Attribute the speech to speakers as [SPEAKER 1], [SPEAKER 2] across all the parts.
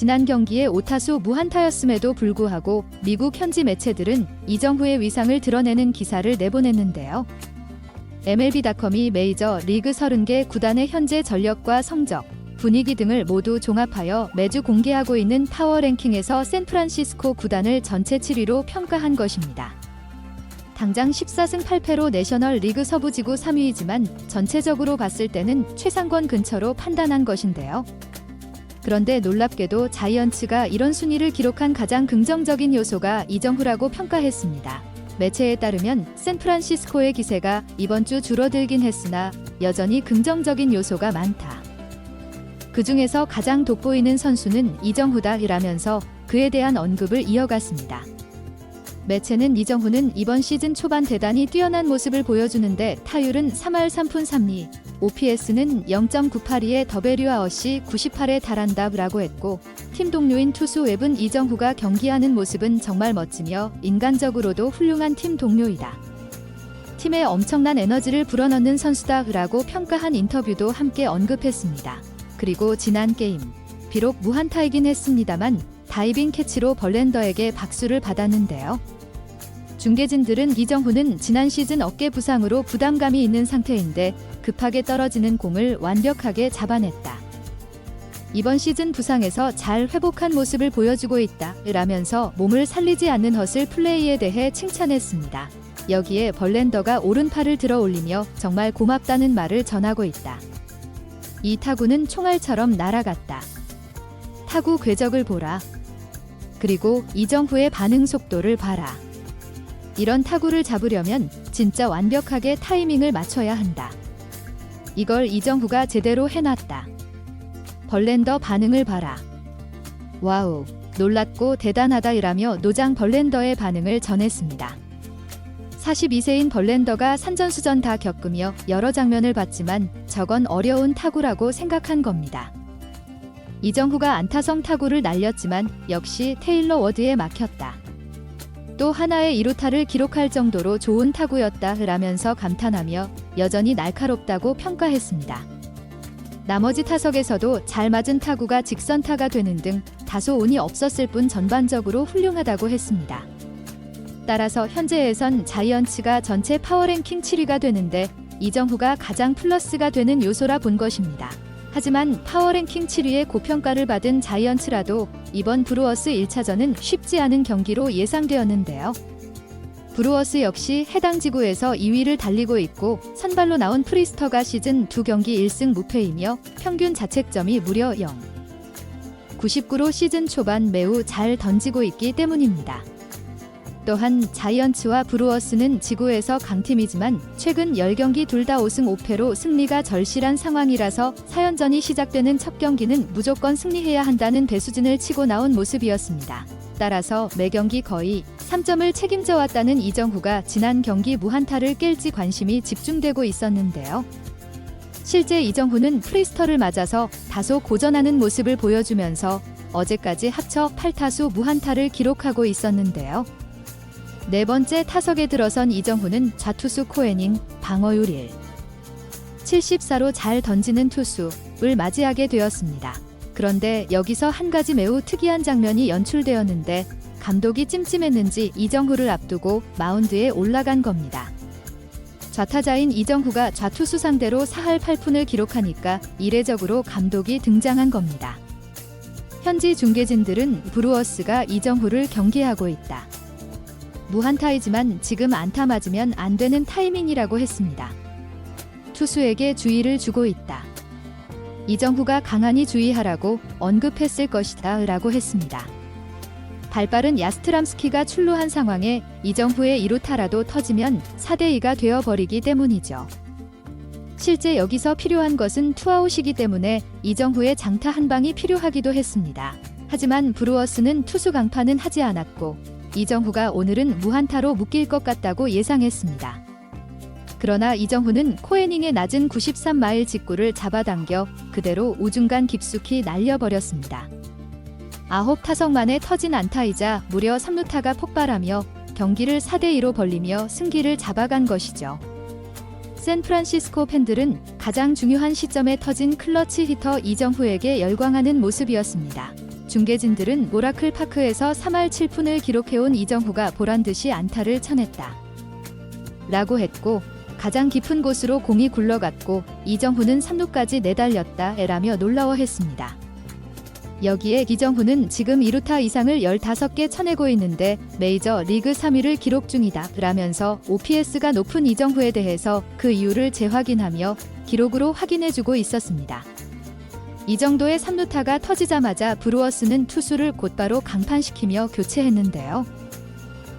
[SPEAKER 1] 지난 경기에 5타수 무안타였음에도 불구하고 미국 현지 매체들은 이정후의 위상을 드러내는 기사를 내보냈는데요. MLB.com이 메이저 리그 30개 구단의 현재 전력과 성적, 분위기 등을 모두 종합하여 매주 공개하고 있는 파워 랭킹에서 샌프란시스코 구단을 전체 7위로 평가한 것입니다. 당장 14승 8패로 내셔널 리그 서부지구 3위이지만 전체적으로 봤을 때는 최상권 근처로 판단한 것인데요. 그런데 놀랍게도 자이언츠가 이런 순위를 기록한 가장 긍정적인 요소가 이정후라고 평가했습니다. 매체에 따르면 샌프란시스코의 기세가 이번 주 줄어들긴 했으나 여전히 긍정적인 요소가 많다. 그 중에서 가장 돋보이는 선수는 이정후다라면서 그에 대한 언급을 이어갔습니다. 매체는 이정후는 이번 시즌 초반 대단히 뛰어난 모습을 보여주는데 타율은 3할 3푼 3리, OPS는 0.982에 더베류아웃이 98에 달한다라고 했고, 팀 동료인 투수 웹은 이정후가 경기하는 모습은 정말 멋지며 인간적으로도 훌륭한 팀 동료이다. 팀에 엄청난 에너지를 불어넣는 선수다라고 평가한 인터뷰도 함께 언급했습니다. 그리고 지난 게임, 비록 무안타이긴 했습니다만 다이빙 캐치로 벌렌더에게 박수를 받았는데요. 중계진들은 이정후는 지난 시즌 어깨 부상으로 부담감이 있는 상태인데 급하게 떨어지는 공을 완벽하게 잡아냈다. 이번 시즌 부상에서 잘 회복한 모습을 보여주고 있다 라면서 몸을 살리지 않는 허슬 플레이에 대해 칭찬했습니다. 여기에 벌렌더가 오른팔을 들어 올리며 정말 고맙다는 말을 전하고 있다. 이 타구는 총알처럼 날아갔다. 타구 궤적을 보라. 그리고 이정후의 반응 속도를 봐라. 이런 타구를 잡으려면 진짜 완벽하게 타이밍을 맞춰야 한다. 이걸 이정후가 제대로 해놨다. 벌렌더 반응을 봐라. 와우, 놀랍고 대단하다이라며 노장 벌렌더의 반응을 전했습니다. 42세인 벌렌더가 산전수전 다 겪으며 여러 장면을 봤지만 저건 어려운 타구라고 생각한 겁니다. 이정후가 안타성 타구를 날렸지만 역시 테일러 워드에 막혔다. 또 하나의 2루타를 기록할 정도로 좋은 타구였다라면서 감탄하며 여전히 날카롭다고 평가했습니다. 나머지 타석에서도 잘 맞은 타구가 직선타가 되는 등 다소 운이 없었을 뿐 전반적으로 훌륭하다고 했습니다. 따라서 현재에선 자이언츠가 전체 파워랭킹 7위가 되는데 이정후가 가장 플러스가 되는 요소라 본 것입니다. 하지만 파워랭킹 7위의 고평가를 받은 자이언츠라도 이번 브루어스 1차전은 쉽지 않은 경기로 예상되었는데요. 브루어스 역시 해당 지구에서 2위를 달리고 있고 선발로 나온 프리스터가 시즌 2경기 1승 무패이며 평균 자책점이 무려 0.99로 시즌 초반 매우 잘 던지고 있기 때문입니다. 또한 자이언츠와 브루어스는 지구에서 강팀이지만 최근 10경기 둘 다 5승 5패로 승리가 절실한 상황이라서 4연전이 시작되는 첫 경기는 무조건 승리해야 한다는 배수진을 치고 나온 모습이었습니다. 따라서 매경기 거의 3점을 책임져 왔다는 이정후가 지난 경기 무안타를 깰지 관심이 집중되고 있었는데요. 실제 이정후는 프리스터를 맞아서 다소 고전하는 모습을 보여주면서 어제까지 합쳐 8타수 무안타를 기록하고 있었는데요. 네 번째 타석에 들어선 이정후는 좌투수 코에닝, 방어율 1.74로 잘 던지는 투수를 맞이하게 되었습니다. 그런데 여기서 한 가지 매우 특이한 장면이 연출되었는데 감독이 찜찜했는지 이정후를 앞두고 마운드에 올라간 겁니다. 좌타자인 이정후가 좌투수 상대로 4할 8푼을 기록하니까 이례적으로 감독이 등장한 겁니다. 현지 중계진들은 브루어스가 이정후를 경계하고 있다. 무안타이지만 지금 안타 맞으면 안 되는 타이밍이라고 했습니다. 투수에게 주의를 주고 있다. 이정후가 강하니 주의하라고 언급했을 것이다 라고 했습니다. 발빠른 야스트람스키가 출루한 상황에 이정후의 2루타라도 터지면 4대2가 되어버리기 때문이죠. 실제 여기서 필요한 것은 투아웃이기 때문에 이정후의 장타 한 방이 필요하기도 했습니다. 하지만 브루어스는 투수 강판은 하지 않았고 이정후가 오늘은 무안타로 묶일 것 같다고 예상했습니다. 그러나 이정후는 코에닝의 낮은 93마일 직구를 잡아당겨 그대로 우중간 깊숙이 날려버렸습니다. 9타석 만에 터진 안타이자 무려 3루타가 폭발하며 경기를 4대2로 벌리며 승기를 잡아간 것이죠. 샌프란시스코 팬들은 가장 중요한 시점에 터진 클러치 히터 이정후에게 열광하는 모습이었습니다. 중계진들은 오라클 파크에서 3할 7푼을 기록해온 이정후가 보란듯이 안타를 쳐냈다. 라고 했고, 가장 깊은 곳으로 공이 굴러갔고 이정후는 3루까지 내달렸다 라며 놀라워했습니다. 여기에 이정후는 지금 2루타 이상을 15개 쳐내고 있는데 메이저 리그 3위를 기록 중이다 라면서 OPS가 높은 이정후에 대해서 그 이유를 재확인하며 기록으로 확인해주고 있었습니다. 이 정도의 3루타가 터지자마자 브루어스는 투수를 곧바로 강판시키며 교체했는데요.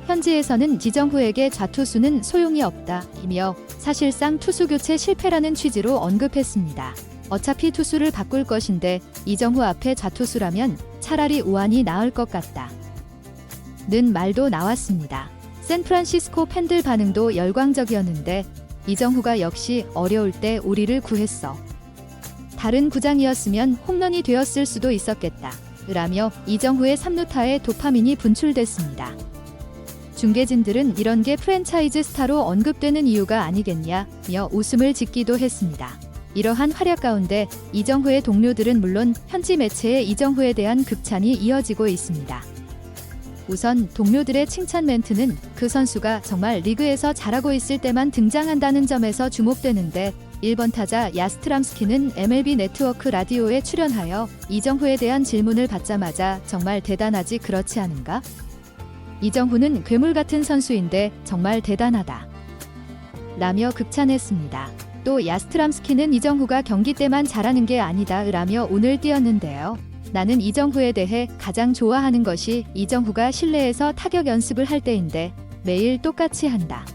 [SPEAKER 1] 현지에서는 이정후에게 좌투수는 소용이 없다이며 사실상 투수 교체 실패라는 취지로 언급했습니다. 어차피 투수를 바꿀 것인데 이정후 앞에 좌투수라면 차라리 우한이 나을 것 같다. 는 말도 나왔습니다. 샌프란시스코 팬들 반응도 열광적이었는데 이정후가 역시 어려울 때 우리를 구했어. 다른 구장이었으면 홈런이 되었을 수도 있었겠다. 라며 이정후의 3루타에 도파민이 분출됐습니다. 중계진들은 이런 게 프랜차이즈 스타로 언급되는 이유가 아니겠냐며 웃음을 짓기도 했습니다. 이러한 활약 가운데 이정후의 동료들은 물론 현지 매체에 이정후에 대한 극찬이 이어지고 있습니다. 우선 동료들의 칭찬 멘트는 그 선수가 정말 리그에서 잘하고 있을 때만 등장한다는 점에서 주목되는데 1번 타자 야스트람스키는 MLB 네트워크 라디오에 출연하여 이정후에 대한 질문을 받자마자 정말 대단하지 그렇지 않은가? 이정후는 괴물 같은 선수인데 정말 대단하다. 라며 극찬했습니다. 또 야스트람스키는 이정후가 경기 때만 잘하는 게 아니다 라며 운을 띄었는데요. 나는 이정후에 대해 가장 좋아하는 것이 이정후가 실내에서 타격 연습을 할 때인데 매일 똑같이 한다.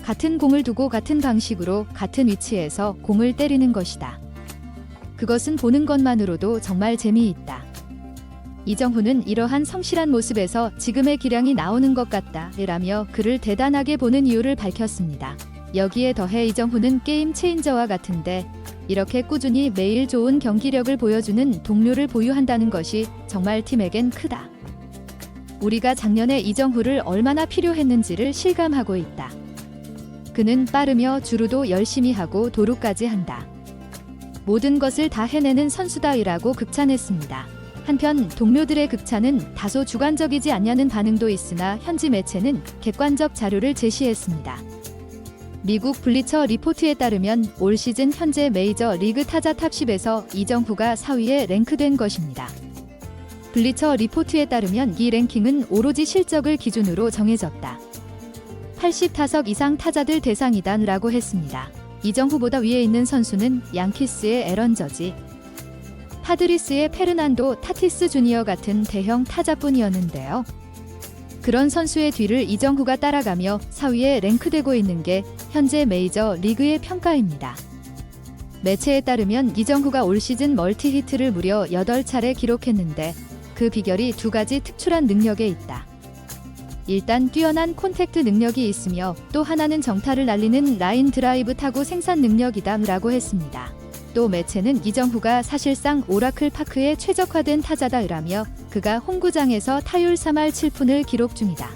[SPEAKER 1] 같은 공을 두고 같은 방식으로 같은 위치에서 공을 때리는 것이다. 그것은 보는 것만으로도 정말 재미있다. 이정후는 이러한 성실한 모습에서 지금의 기량이 나오는 것 같다 라며 그를 대단하게 보는 이유를 밝혔습니다. 여기에 더해 이정후는 게임 체인저와 같은데 이렇게 꾸준히 매일 좋은 경기력을 보여주는 동료를 보유한다는 것이 정말 팀에겐 크다. 우리가 작년에 이정후를 얼마나 필요했는지를 실감하고 있다. 그는 빠르며 주루도 열심히 하고 도루까지 한다. 모든 것을 다 해내는 선수다이라고 극찬했습니다. 한편 동료들의 극찬은 다소 주관적이지 않냐는 반응도 있으나 현지 매체는 객관적 자료를 제시했습니다. 미국 블리처 리포트에 따르면 올 시즌 현재 메이저 리그 타자 탑10에서 이정후가 4위에 랭크된 것입니다. 블리처 리포트에 따르면 이 랭킹은 오로지 실적을 기준으로 정해졌다. 80타석 이상 타자들 대상이다라고 했습니다. 이정후보다 위에 있는 선수는 양키스의 에런 저지, 파드리스의 페르난도 타티스 주니어 같은 대형 타자뿐이었는데요. 그런 선수의 뒤를 이정후가 따라가며 4위에 랭크되고 있는 게 현재 메이저 리그의 평가입니다. 매체에 따르면 이정후가 올 시즌 멀티히트를 무려 8차례 기록했는데 그 비결이 두 가지 특출한 능력에 있다. 일단 뛰어난 콘택트 능력이 있으며 또 하나는 정타를 날리는 라인 드라이브 타구 생산 능력이다 라고 했습니다. 또 매체는 이정후가 사실상 오라클 파크에 최적화된 타자다라며 그가 홈구장에서 타율 3할 7푼을 기록 중이다.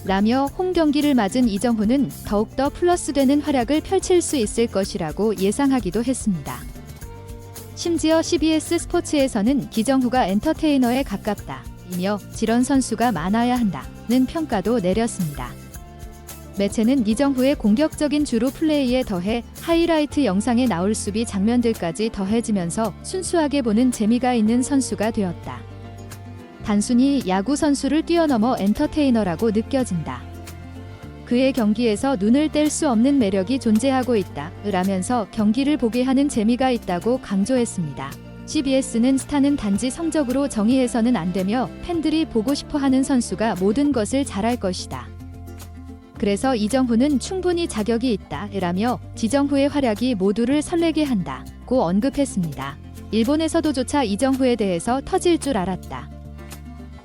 [SPEAKER 1] 라며 홈 경기를 맞은 이정후는 더욱더 플러스되는 활약을 펼칠 수 있을 것이라고 예상하기도 했습니다. 심지어 CBS 스포츠에서는 이정후가 엔터테이너에 가깝다. 이며 지런 선수가 많아야 한다는 평가도 내렸습니다. 매체는 이정후의 공격적인 주루 플레이에 더해 하이라이트 영상에 나올 수비 장면들까지 더해지면서 순수하게 보는 재미가 있는 선수가 되었다. 단순히 야구 선수를 뛰어넘어 엔터테이너라고 느껴진다. 그의 경기에서 눈을 뗄 수 없는 매력이 존재하고 있다. 라면서 경기를 보게 하는 재미가 있다고 강조했습니다. CBS는 스타는 단지 성적으로 정의해서는 안 되며 팬들이 보고 싶어하는 선수가 모든 것을 잘할 것이다. 그래서 이정후는 충분히 자격이 있다. 라며 이정후의 활약이 모두를 설레게 한다고 언급했습니다. 일본에서도조차 이정후에 대해서 터질 줄 알았다.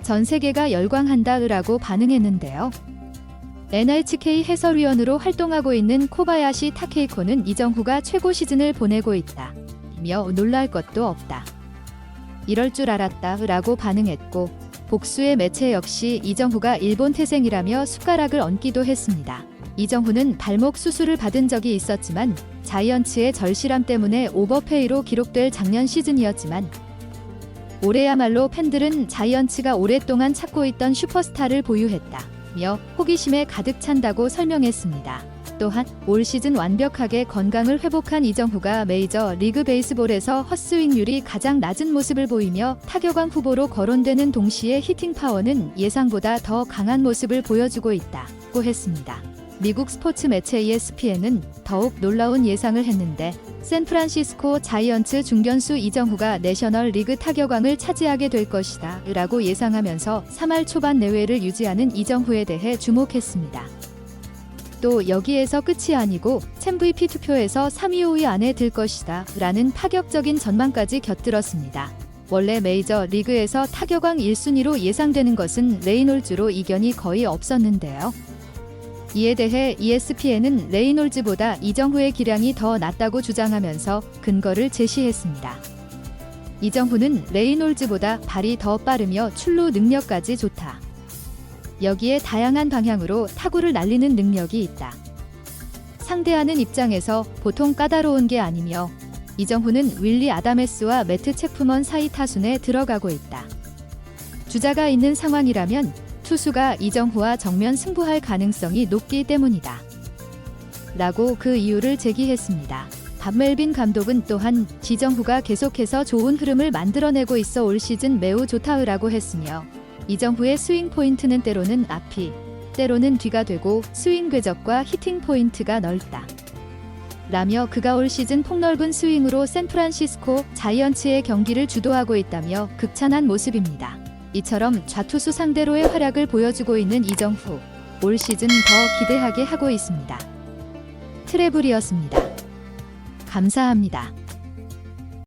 [SPEAKER 1] 전 세계가 열광한다. 라고 반응했는데요. NHK 해설위원으로 활동하고 있는 코바야시 타케이코는 이정후가 최고 시즌을 보내고 있다. 며 놀랄 것도 없다. 이럴 줄 알았다. 라고 반응했고 복수의 매체 역시 이정후가 일본 태생이라며 숟가락을 얹기도 했습니다. 이정후는 발목 수술을 받은 적이 있었지만 자이언츠의 절실함 때문에 오버페이로 기록될 작년 시즌이었지만 올해야말로 팬들은 자이언츠가 오랫동안 찾고 있던 슈퍼스타를 보유했다며 호기심에 가득 찬다고 설명했습니다. 또한 올 시즌 완벽하게 건강을 회복한 이정후가 메이저 리그 베이스볼에서 헛스윙률이 가장 낮은 모습을 보이며 타격왕 후보로 거론되는 동시에 히팅 파워는 예상보다 더 강한 모습을 보여주고 있다고 했습니다. 미국 스포츠 매체 ESPN은 더욱 놀라운 예상을 했는데 샌프란시스코 자이언츠 중견수 이정후가 내셔널 리그 타격왕을 차지하게 될 것이다 라고 예상하면서 3할 초반 내외를 유지하는 이정후에 대해 주목했습니다. 또 여기에서 끝이 아니고 MVP 투표에서 3위 5위 안에 들 것이다 라는 파격적인 전망까지 곁들었습니다. 원래 메이저 리그에서 타격왕 1순위로 예상되는 것은 레이놀즈로 이견이 거의 없었는데요. 이에 대해 ESPN은 레이놀즈보다 이정후의 기량이 더 낮다고 주장하면서 근거를 제시했습니다. 이정후는 레이놀즈보다 발이 더 빠르며 출루 능력까지 좋다. 여기에 다양한 방향으로 타구를 날리는 능력이 있다. 상대하는 입장에서 보통 까다로운 게 아니며 이정후는 윌리 아다메스와 매트 체프먼 사이 타순에 들어가고 있다. 주자가 있는 상황이라면 투수가 이정후와 정면 승부할 가능성이 높기 때문이다. 라고 그 이유를 제기했습니다. 박멜빈 감독은 또한 이정후가 계속해서 좋은 흐름을 만들어내고 있어 올 시즌 매우 좋다라고 했으며 이정후의 스윙 포인트는 때로는 앞이, 때로는 뒤가 되고 스윙 궤적과 히팅 포인트가 넓다. 라며 그가 올 시즌 폭넓은 스윙으로 샌프란시스코 자이언츠의 경기를 주도하고 있다며 극찬한 모습입니다. 이처럼 좌투수 상대로의 활약을 보여주고 있는 이정후, 올 시즌 더 기대하게 하고 있습니다. 트래블이었습니다. 감사합니다.